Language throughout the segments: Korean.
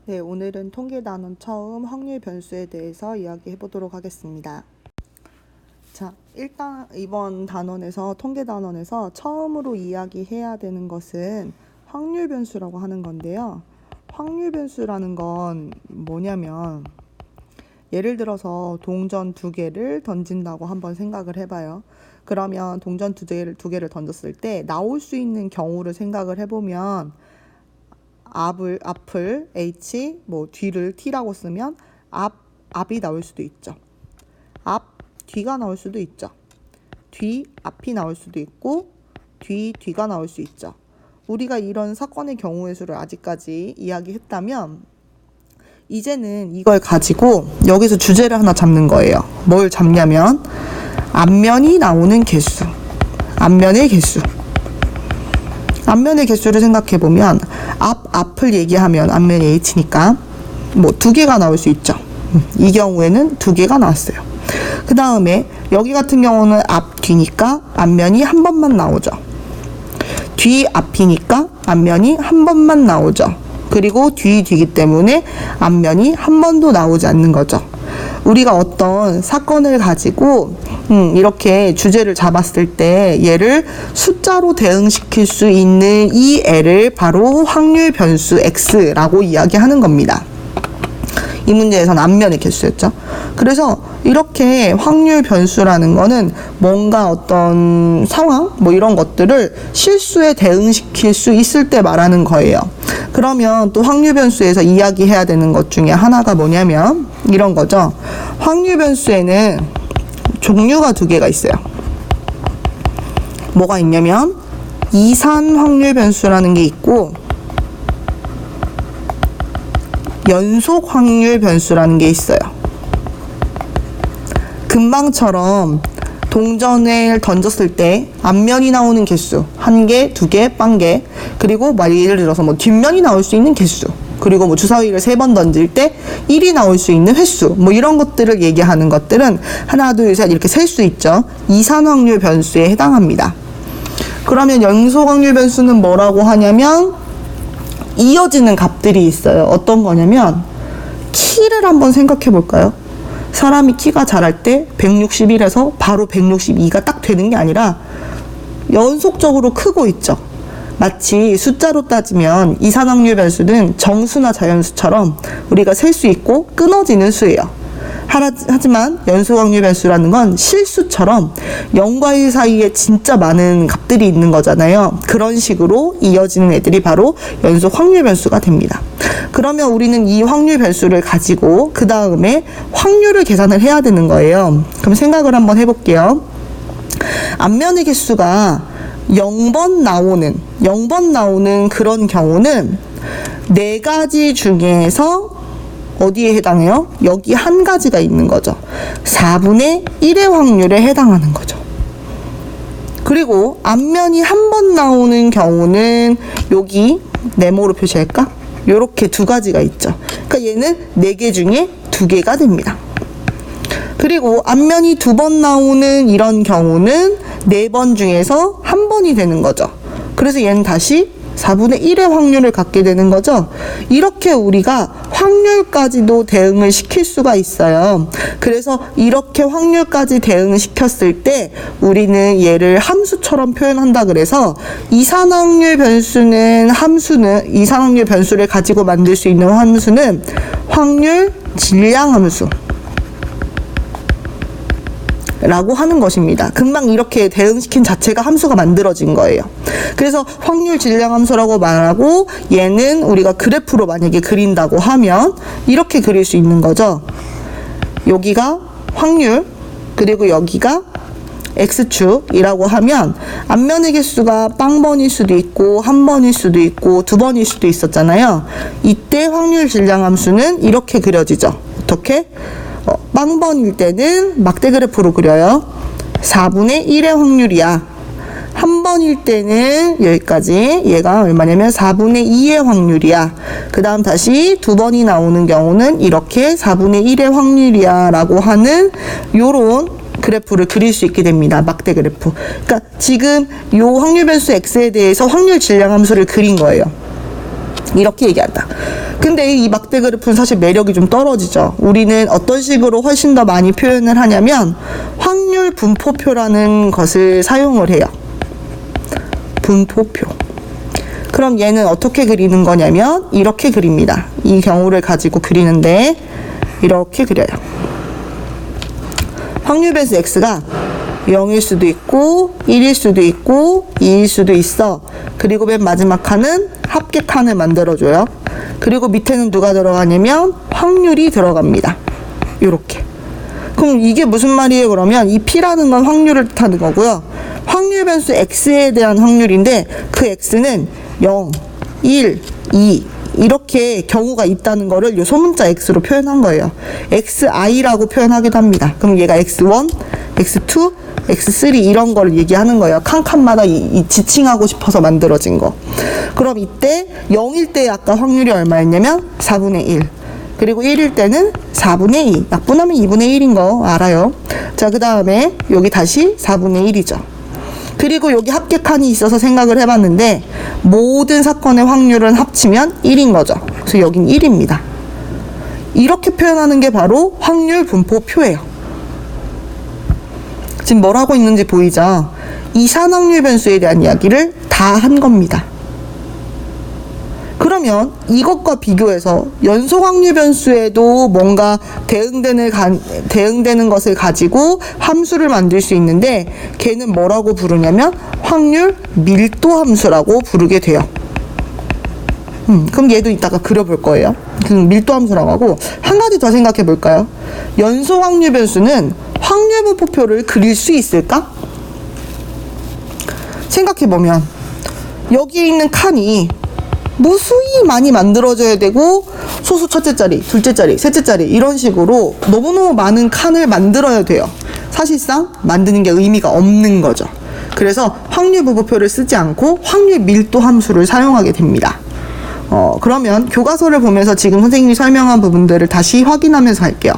네, 오늘은 통계 단원 처음 확률 변수에 대해서 이야기해 보도록 하겠습니다. 자, 일단 이번 단원에서 통계 단원에서 처음으로 이야기해야 되는 것은 확률 변수라고 하는 건데요. 확률 변수라는 건 뭐냐면 예를 들어서 동전 두 개를 던진다고 한번 생각을 해봐요. 그러면 동전 두 개를 던졌을 때 나올 수 있는 경우를 생각을 해보면 앞을 H, 뒤를 T라고 쓰면 앞이 나올 수도 있죠. 뒤가 나올 수도 있죠. 앞이 나올 수도 있고 뒤가 나올 수 있죠. 우리가 이런 사건의 경우의 수를 아직까지 이야기했다면 이제는 이걸 가지고 여기서 주제를 하나 잡는 거예요. 뭘 잡냐면 앞면이 나오는 개수, 앞면의 개수를 생각해보면 앞을 얘기하면 앞면이 H니까 두 개가 나올 수 있죠. 이 경우에는 두 개가 나왔어요. 그 다음에 여기 같은 경우는 뒤니까 앞면이 한 번만 나오죠. 앞이니까 앞면이 한 번만 나오죠. 그리고 뒤이기 때문에 앞면이 한 번도 나오지 않는 거죠. 우리가 어떤 사건을 가지고 이렇게 주제를 잡았을 때 얘를 숫자로 대응시킬 수 있는 이 애를 바로 확률 변수 X라고 이야기하는 겁니다. 이 문제에서는 앞면의 개수였죠. 그래서 이렇게 확률 변수라는 거는 뭔가 어떤 상황 이런 것들을 실수에 대응시킬 수 있을 때 말하는 거예요. 그러면 또 확률 변수에서 이야기해야 되는 것 중에 하나가 뭐냐면 이런 거죠. 확률 변수에는 종류가 두 개가 있어요. 뭐가 있냐면 이산 확률 변수라는 게 있고 연속 확률 변수라는 게 있어요. 금방처럼 동전을 던졌을 때 앞면이 나오는 개수 1개, 2개, 빵개, 그리고 예를 들어서 뒷면이 나올 수 있는 개수, 그리고 주사위를 3번 던질 때 1이 나올 수 있는 횟수, 이런 것들을 얘기하는 것들은 하나, 둘, 셋 이렇게 셀 수 있죠. 이산 확률 변수에 해당합니다. 그러면 연속 확률 변수는 뭐라고 하냐면 이어지는 값들이 있어요. 어떤 거냐면 키를 한번 생각해 볼까요? 사람이 키가 자랄 때 161에서 바로 162가 딱 되는 게 아니라 연속적으로 크고 있죠. 마치 숫자로 따지면 이산 확률 변수는 정수나 자연수처럼 우리가 셀 수 있고 끊어지는 수예요. 하지만 연속 확률 변수라는 건 실수처럼 0과 1 사이에 진짜 많은 값들이 있는 거잖아요. 그런 식으로 이어지는 애들이 바로 연속 확률 변수가 됩니다. 그러면 우리는 이 확률 변수를 가지고 그 다음에 확률을 계산을 해야 되는 거예요. 그럼 생각을 한번 해볼게요. 앞면의 개수가 0번 나오는 그런 경우는 4가지 중에서 어디에 해당해요? 여기 한 가지가 있는 거죠. 4분의 1의 확률에 해당하는 거죠. 그리고 앞면이 한 번 나오는 경우는 여기 네모로 표시할까? 요렇게 2가지가 있죠. 그러니까 얘는 4개 중에 2개가 됩니다. 그리고 앞면이 2번 나오는 이런 경우는 4번 중에서 한 번이 되는 거죠. 그래서 얘는 다시 4분의 1의 확률을 갖게 되는 거죠. 이렇게 우리가 확률까지도 대응을 시킬 수가 있어요. 그래서 이렇게 확률까지 대응시켰을 때 우리는 얘를 함수처럼 표현한다 그래서 이산확률 변수를 가지고 만들 수 있는 함수는 확률 질량함수 라고 하는 것입니다. 금방 이렇게 대응시킨 자체가 함수가 만들어진 거예요. 그래서 확률 질량 함수라고 말하고 얘는 우리가 그래프로 만약에 그린다고 하면 이렇게 그릴 수 있는 거죠. 여기가 확률, 그리고 여기가 X축이라고 하면 앞면의 개수가 빵번일 수도 있고 한 번일 수도 있고 2번일 수도 있었잖아요. 이때 확률 질량 함수는 이렇게 그려지죠. 어떻게? 빵번일 때는 막대 그래프로 그려요. 4분의 1의 확률이야. 한 번일 때는 여기까지 얘가 얼마냐면 4분의 2의 확률이야. 그 다음 다시 2번이 나오는 경우는 이렇게 4분의 1의 확률이야 라고 하는 요런 그래프를 그릴 수 있게 됩니다. 막대 그래프. 그러니까 지금 요 확률 변수 X에 대해서 확률 질량 함수를 그린 거예요. 이렇게 얘기한다. 근데 이 막대 그래프는 사실 매력이 좀 떨어지죠. 우리는 어떤 식으로 훨씬 더 많이 표현을 하냐면 확률 분포표라는 것을 사용을 해요. 분포표. 그럼 얘는 어떻게 그리는 거냐면 이렇게 그립니다. 이 경우를 가지고 그리는데 이렇게 그려요. 확률 변수 x가 0일 수도 있고 1일 수도 있고 2일 수도 있어. 그리고 맨 마지막 칸은 합계 칸을 만들어줘요. 그리고 밑에는 누가 들어가냐면 확률이 들어갑니다. 요렇게. 그럼 이게 무슨 말이에요? 그러면 이 P라는 건 확률을 뜻하는 거고요. 확률 변수 X에 대한 확률인데 그 X는 0, 1, 2 이렇게 경우가 있다는 거를 요 소문자 X로 표현한 거예요. XI라고 표현하기도 합니다. 그럼 얘가 X1, X2, X3 이런 거를 얘기하는 거예요. 칸칸마다 이 지칭하고 싶어서 만들어진 거. 그럼 이때 0일 때 아까 확률이 얼마였냐면 4분의 1. 그리고 1일 때는 4분의 2. 약분하면 2분의 1인 거 알아요. 자, 그 다음에 여기 다시 4분의 1이죠. 그리고 여기 합계 칸이 있어서 생각을 해봤는데 모든 사건의 확률은 합치면 1인 거죠. 그래서 여긴 1입니다. 이렇게 표현하는 게 바로 확률 분포표예요. 지금 뭘 하고 있는지 보이죠? 이산확률 변수에 대한 이야기를 다 한 겁니다. 그러면 이것과 비교해서 연속확률 변수에도 뭔가 대응되는 것을 가지고 함수를 만들 수 있는데 걔는 뭐라고 부르냐면 확률 밀도 함수라고 부르게 돼요. 그럼 얘도 이따가 그려볼 거예요. 밀도 함수라고 하고 한 가지 더 생각해 볼까요? 연속확률 변수는 확률 분포표를 그릴 수 있을까? 생각해 보면 여기에 있는 칸이 무수히 많이 만들어져야 되고 소수 첫째 자리, 둘째 자리, 셋째 자리 이런 식으로 너무너무 많은 칸을 만들어야 돼요. 사실상 만드는 게 의미가 없는 거죠. 그래서 확률 분포표를 쓰지 않고 확률 밀도 함수를 사용하게 됩니다. 그러면 교과서를 보면서 지금 선생님이 설명한 부분들을 다시 확인하면서 할게요.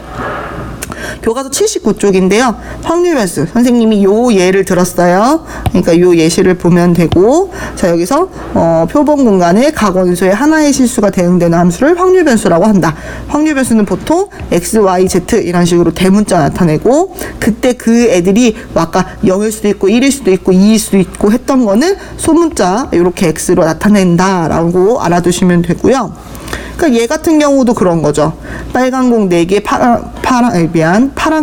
교과서 79쪽인데요. 확률 변수. 선생님이 요 예를 들었어요. 그러니까 요 예시를 보면 되고, 자, 여기서, 표본 공간에 각 원소의 하나의 실수가 대응되는 함수를 확률 변수라고 한다. 확률 변수는 보통 x, y, z 이런 식으로 대문자 나타내고, 그때 그 애들이 아까 0일 수도 있고, 1일 수도 있고, 2일 수도 있고 했던 거는 소문자, 이렇게 x로 나타낸다라고 알아두시면 되고요. 그러니까 얘 같은 경우도 그런 거죠. 빨간 공 4개, 파란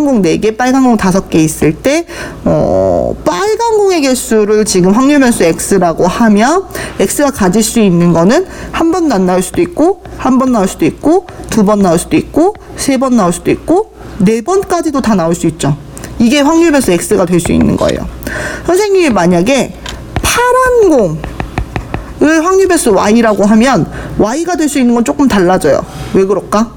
공 4개, 빨간 공 5개 있을 때, 빨간 공의 개수를 지금 확률 변수 x라고 하면, x가 가질 수 있는 거는 한 번도 안 나올 수도 있고, 한 번 나올 수도 있고, 2번 나올 수도 있고, 3번 나올 수도 있고, 4번까지도 다 나올 수 있죠. 이게 확률 변수 x가 될 수 있는 거예요. 선생님이 만약에 파란 공, 을 확률 변수 y라고 하면 y가 될 수 있는 건 조금 달라져요. 왜 그럴까?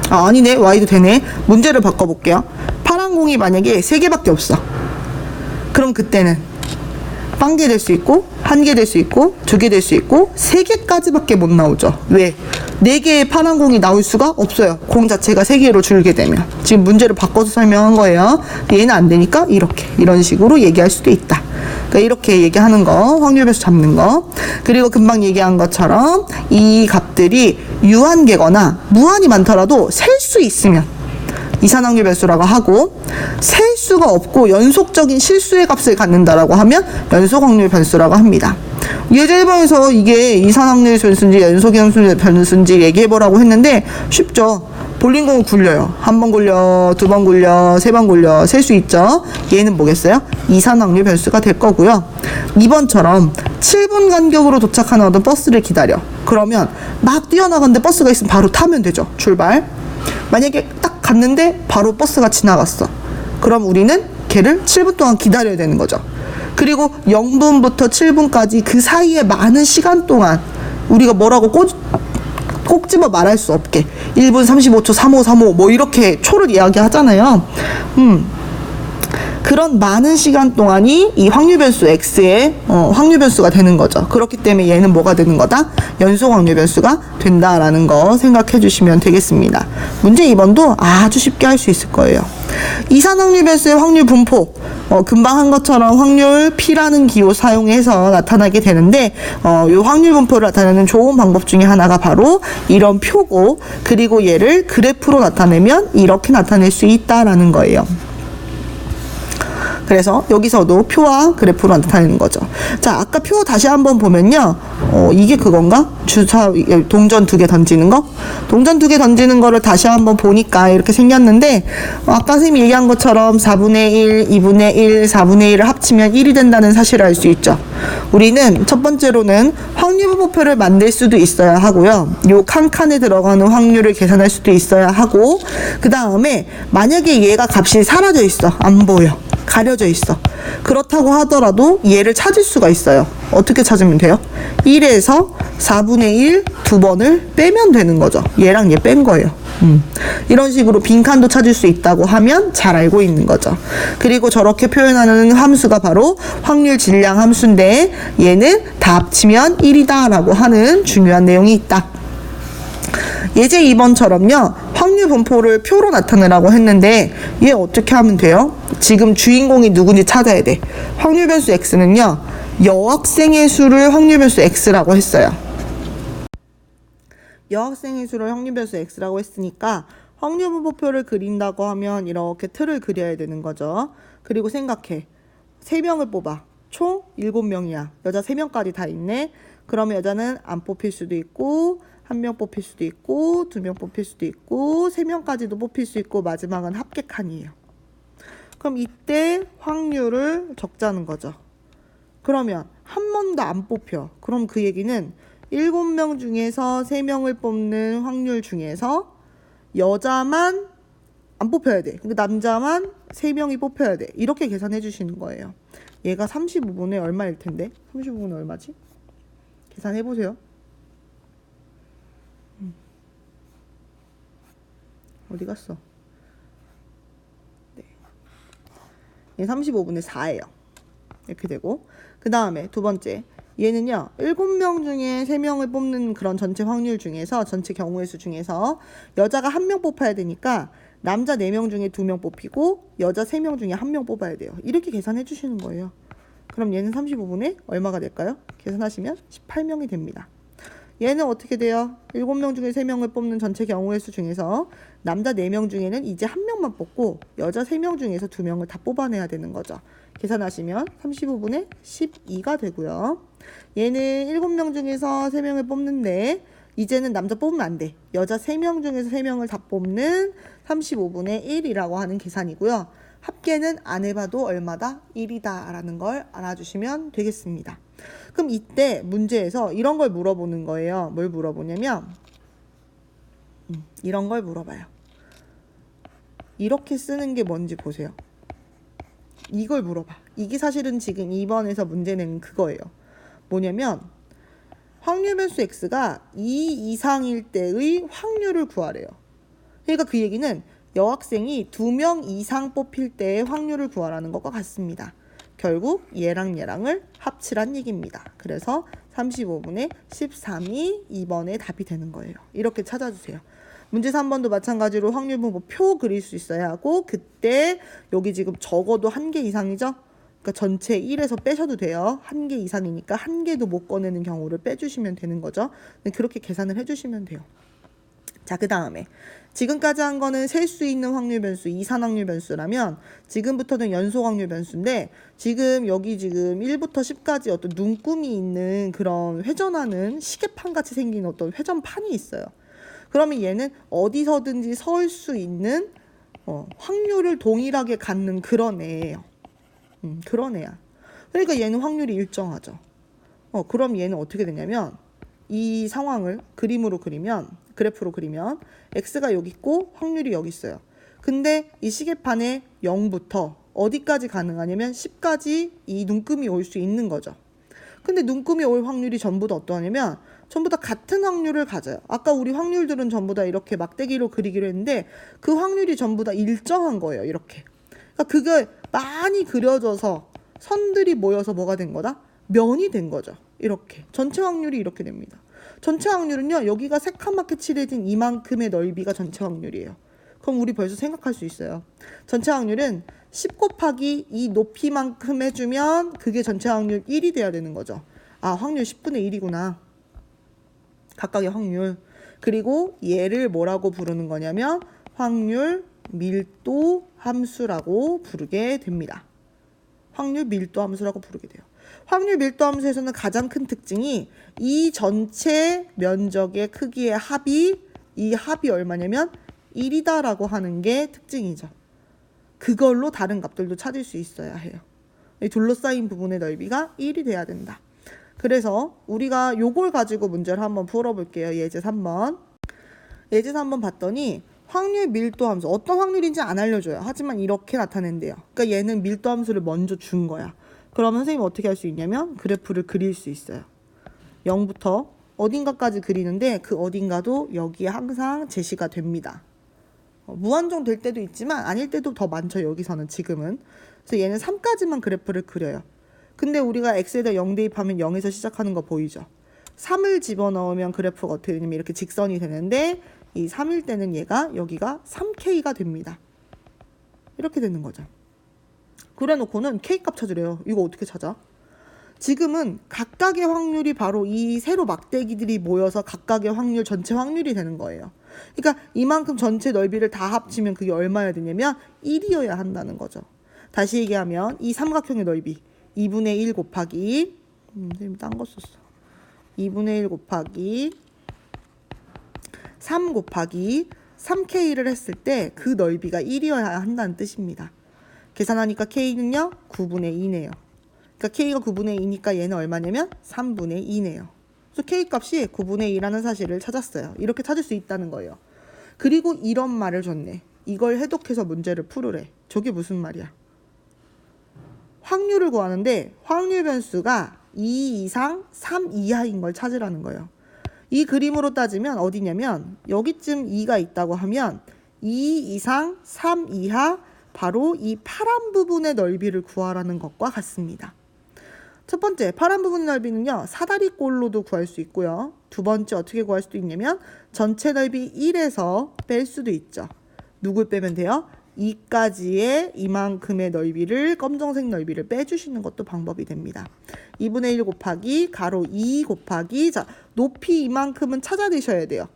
아니네. y도 되네. 문제를 바꿔볼게요. 파란 공이 만약에 3개밖에 없어. 그럼 그때는 1개 될 수 있고 1개 될 수 있고 2개 될 수 있고 3개까지밖에 못 나오죠. 왜? 4개의 파란 공이 나올 수가 없어요. 공 자체가 3개로 줄게 되면. 지금 문제를 바꿔서 설명한 거예요. 얘는 안 되니까 이렇게 이런 식으로 얘기할 수도 있다. 그러니까 이렇게 얘기하는 거, 확률 변수 잡는 거. 그리고 금방 얘기한 것처럼 이 값들이 유한계거나 무한이 많더라도 셀 수 있으면 이산확률 변수라고 하고, 셀 수가 없고 연속적인 실수의 값을 갖는다라고 하면 연속확률 변수라고 합니다. 예제 1번에서 이게 이산확률 변수인지 연속확률 변수인지 얘기해보라고 했는데 쉽죠. 볼링공을 굴려요. 한 번 굴려, 2번 굴려, 3번 굴려, 셀 수 있죠. 얘는 뭐겠어요? 이산확률 변수가 될 거고요. 2번처럼 7분 간격으로 도착하는 어떤 버스를 기다려. 그러면 막 뛰어나가는데 버스가 있으면 바로 타면 되죠. 출발. 만약에 딱 갔는데 바로 버스가 지나갔어. 그럼 우리는 걔를 7분 동안 기다려야 되는 거죠. 그리고 0분부터 7분까지 그 사이에 많은 시간 동안 우리가 뭐라고 꼭 집어 말할 수 없게 1분 35초 3535 뭐 이렇게 초를 이야기하잖아요. 그런 많은 시간 동안이 이 확률 변수 x의 확률 변수가 되는 거죠. 그렇기 때문에 얘는 뭐가 되는 거다? 연속 확률 변수가 된다라는 거 생각해 주시면 되겠습니다. 문제 2번도 아주 쉽게 할 수 있을 거예요. 이산확률 변수의 확률 분포, 금방 한 것처럼 확률 P라는 기호 사용해서 나타나게 되는데, 이 확률 분포를 나타내는 좋은 방법 중에 하나가 바로 이런 표고, 그리고 얘를 그래프로 나타내면 이렇게 나타낼 수 있다라는 거예요. 그래서 여기서도 표와 그래프로 나타내는 거죠. 자, 아까 표 다시 한번 보면요. 이게 그건가? 동전 2개 던지는 거? 동전 2개 던지는 거를 다시 한번 보니까 이렇게 생겼는데, 아까 선생님이 얘기한 것처럼 4분의 1, 2분의 1, 4분의 1을 합치면 1이 된다는 사실을 알 수 있죠. 우리는 첫 번째로는 확률 분포표를 만들 수도 있어야 하고요. 요 칸칸에 들어가는 확률을 계산할 수도 있어야 하고, 그 다음에 만약에 얘가 값이 사라져 있어. 안 보여. 가려져 있어. 그렇다고 하더라도 얘를 찾을 수가 있어요. 어떻게 찾으면 돼요? 1에서 4분의 1 두 번을 빼면 되는 거죠. 얘랑 얘 뺀 거예요. 이런 식으로 빈칸도 찾을 수 있다고 하면 잘 알고 있는 거죠. 그리고 저렇게 표현하는 함수가 바로 확률 질량 함수인데, 얘는 다 합치면 1이다 라고 하는 중요한 내용이 있다. 예제 2번처럼요. 확률 분포를 표로 나타내라고 했는데, 얘 어떻게 하면 돼요? 지금 주인공이 누군지 찾아야 돼. 확률 변수 x는요. 여학생의 수를 확률 변수 x라고 했어요. 여학생의 수를 확률 변수 x라고 했으니까 확률 분포표를 그린다고 하면 이렇게 틀을 그려야 되는 거죠. 그리고 생각해. 3명을 뽑아. 총 7명이야. 여자 3명까지 다 있네. 그러면 여자는 안 뽑힐 수도 있고, 1명 뽑힐 수도 있고, 2명 뽑힐 수도 있고, 3명까지도 뽑힐 수 있고, 마지막은 합객칸이에요. 그럼 이때 확률을 적자는 거죠. 그러면 한 번도 안 뽑혀. 그럼 그 얘기는 7명 중에서 3명을 뽑는 확률 중에서 여자만 안 뽑혀야 돼. 근데 남자만 3명이 뽑혀야 돼. 이렇게 계산해 주시는 거예요. 얘가 35분의 얼마일 텐데? 35분의 얼마지? 계산해 보세요. 어디 갔어? 네. 얘 35분의 4예요. 이렇게 되고, 그 다음에 두 번째, 얘는요 7명 중에 3명을 뽑는 그런 전체 확률 중에서, 전체 경우의 수 중에서 여자가 1명 뽑아야 되니까 남자 4명 중에 2명 뽑히고 여자 3명 중에 1명 뽑아야 돼요. 이렇게 계산해 주시는 거예요. 그럼 얘는 35분의 얼마가 될까요? 계산하시면 18명이 됩니다. 얘는 어떻게 돼요? 7명 중에 3명을 뽑는 전체 경우의 수 중에서 남자 4명 중에는 이제 1명만 뽑고 여자 3명 중에서 2명을 다 뽑아내야 되는 거죠. 계산하시면 35분의 12가 되고요. 얘는 7명 중에서 3명을 뽑는데 이제는 남자 뽑으면 안 돼. 여자 3명 중에서 3명을 다 뽑는 35분의 1이라고 하는 계산이고요. 합계는 안 해봐도 얼마다? 1이다 라는 걸 알아주시면 되겠습니다. 그럼 이때 문제에서 이런 걸 물어보는 거예요. 뭘 물어보냐면 이런 걸 물어봐요. 이렇게 쓰는 게 뭔지 보세요. 이걸 물어봐. 이게 사실은 지금 2번에서 문제 낸 그거예요. 뭐냐면 확률 변수 x가 2 이상일 때의 확률을 구하래요. 그러니까 그 얘기는 여학생이 2명 이상 뽑힐 때의 확률을 구하라는 것과 같습니다. 결국 얘랑 얘랑을 합치란 얘기입니다. 그래서 35분의 13이 2번의 답이 되는 거예요. 이렇게 찾아주세요. 문제 3번도 마찬가지로 확률 분포 표 그릴 수 있어야 하고, 그때 여기 지금 적어도 1개 이상이죠? 그러니까 전체 1에서 빼셔도 돼요. 1개 이상이니까 1개도 못 꺼내는 경우를 빼주시면 되는 거죠. 그렇게 계산을 해주시면 돼요. 자, 그 다음에 지금까지 한 거는 셀 수 있는 확률 변수, 이산 확률 변수라면 지금부터는 연속 확률 변수인데, 지금 여기 지금 1부터 10까지 어떤 눈금이 있는 그런 회전하는 시계판 같이 생긴 어떤 회전판이 있어요. 그러면 얘는 어디서든지 설 수 있는 확률을 동일하게 갖는 그런 애예요. 그런 애야. 그러니까 얘는 확률이 일정하죠. 그럼 얘는 어떻게 되냐면 이 상황을 그림으로 그리면, 그래프로 그리면 x가 여기 있고 확률이 여기 있어요. 근데 이 시계판에 0부터 어디까지 가능하냐면 10까지 이 눈금이 올 수 있는 거죠. 근데 눈금이 올 확률이 전부 다 어떠하냐면 전부 다 같은 확률을 가져요. 아까 우리 확률들은 전부 다 이렇게 막대기로 그리기로 했는데 그 확률이 전부 다 일정한 거예요. 이렇게. 그러니까 그게 많이 그려져서 선들이 모여서 뭐가 된 거다? 면이 된 거죠. 이렇게. 전체 확률이 이렇게 됩니다. 전체 확률은요, 여기가 새카맣게 칠해진 이만큼의 넓이가 전체 확률이에요. 그럼 우리 벌써 생각할 수 있어요. 전체 확률은 10 곱하기 이 높이만큼 해주면 그게 전체 확률 1이 돼야 되는 거죠. 아, 확률 10분의 1이구나. 각각의 확률. 그리고 얘를 뭐라고 부르는 거냐면 확률 밀도 함수라고 부르게 됩니다. 확률 밀도 함수라고 부르게 돼요. 확률 밀도 함수에서는 가장 큰 특징이 이 전체 면적의 크기의 합이, 이 합이 얼마냐면 1이다라고 하는 게 특징이죠. 그걸로 다른 값들도 찾을 수 있어야 해요. 이 둘러싸인 부분의 넓이가 1이 돼야 된다. 그래서 우리가 요걸 가지고 문제를 한번 풀어볼게요. 예제 3번. 예제 3번 봤더니 확률 밀도 함수, 어떤 확률인지 안 알려줘요. 하지만 이렇게 나타낸대요. 그러니까 얘는 밀도 함수를 먼저 준 거야. 그러면 선생님이 어떻게 할 수 있냐면 그래프를 그릴 수 있어요. 0부터 어딘가까지 그리는데 그 어딘가도 여기에 항상 제시가 됩니다. 무한정 될 때도 있지만 아닐 때도 더 많죠. 여기서는 지금은. 그래서 얘는 3까지만 그래프를 그려요. 근데 우리가 x에다 0 대입하면 0에서 시작하는 거 보이죠? 3을 집어넣으면 그래프가 어떻게 되냐면 이렇게 직선이 되는데 이 3일 때는 얘가 여기가 3k가 됩니다. 이렇게 되는 거죠. 그래 놓고는 k값 찾으래요. 이거 어떻게 찾아? 지금은 각각의 확률이 바로 이 세로 막대기들이 모여서 각각의 확률, 전체 확률이 되는 거예요. 그러니까 이만큼 전체 넓이를 다 합치면 그게 얼마여야 되냐면 1이어야 한다는 거죠. 다시 얘기하면 이 삼각형의 넓이 2분의 1 곱하기 선생님 딴 거 썼어. 2분의 1 곱하기 3 곱하기 3k를 했을 때 그 넓이가 1이어야 한다는 뜻입니다. 계산하니까 k는요 9분의 2네요. 그러니까 k가 9분의 2니까 얘는 얼마냐면 3분의 2네요. 그래서 k 값이 9분의 2라는 사실을 찾았어요. 이렇게 찾을 수 있다는 거예요. 그리고 이런 말을 줬네. 이걸 해독해서 문제를 풀으래. 저게 무슨 말이야? 확률을 구하는데 확률 변수가 2 이상 3 이하인 걸 찾으라는 거예요. 이 그림으로 따지면 어디냐면 여기쯤 2가 있다고 하면 2 이상 3 이하 바로 이 파란 부분의 넓이를 구하라는 것과 같습니다. 첫 번째 파란 부분의 넓이는요 사다리꼴로도 구할 수 있고요. 두 번째 어떻게 구할 수도 있냐면 전체 넓이 1에서 뺄 수도 있죠. 누굴 빼면 돼요? 2까지의 이만큼의 넓이를 검정색 넓이를 빼주시는 것도 방법이 됩니다. 2분의 1 곱하기 가로 2 곱하기 자 높이 이만큼은 찾아내셔야 돼요.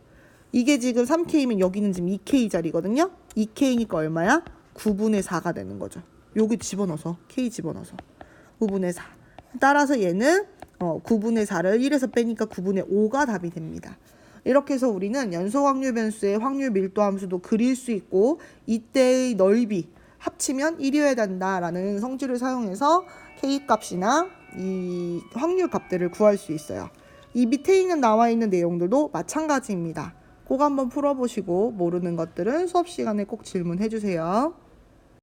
이게 지금 3K면 여기는 지금 2K짜리거든요. 2K니까 얼마야? 9분의 4가 되는 거죠. 여기 집어넣어서 K 집어넣어서 9분의 4. 따라서 얘는 9분의 4를 1에서 빼니까 9분의 5가 답이 됩니다. 이렇게 해서 우리는 연소 확률 변수의 확률 밀도 함수도 그릴 수 있고 이때의 넓이 합치면 1이어야 된다라는 성질을 사용해서 K 값이나 이 확률 값들을 구할 수 있어요. 이 밑에 있는 나와 있는 내용들도 마찬가지입니다. 꼭 한번 풀어보시고 모르는 것들은 수업 시간에 꼭 질문해 주세요.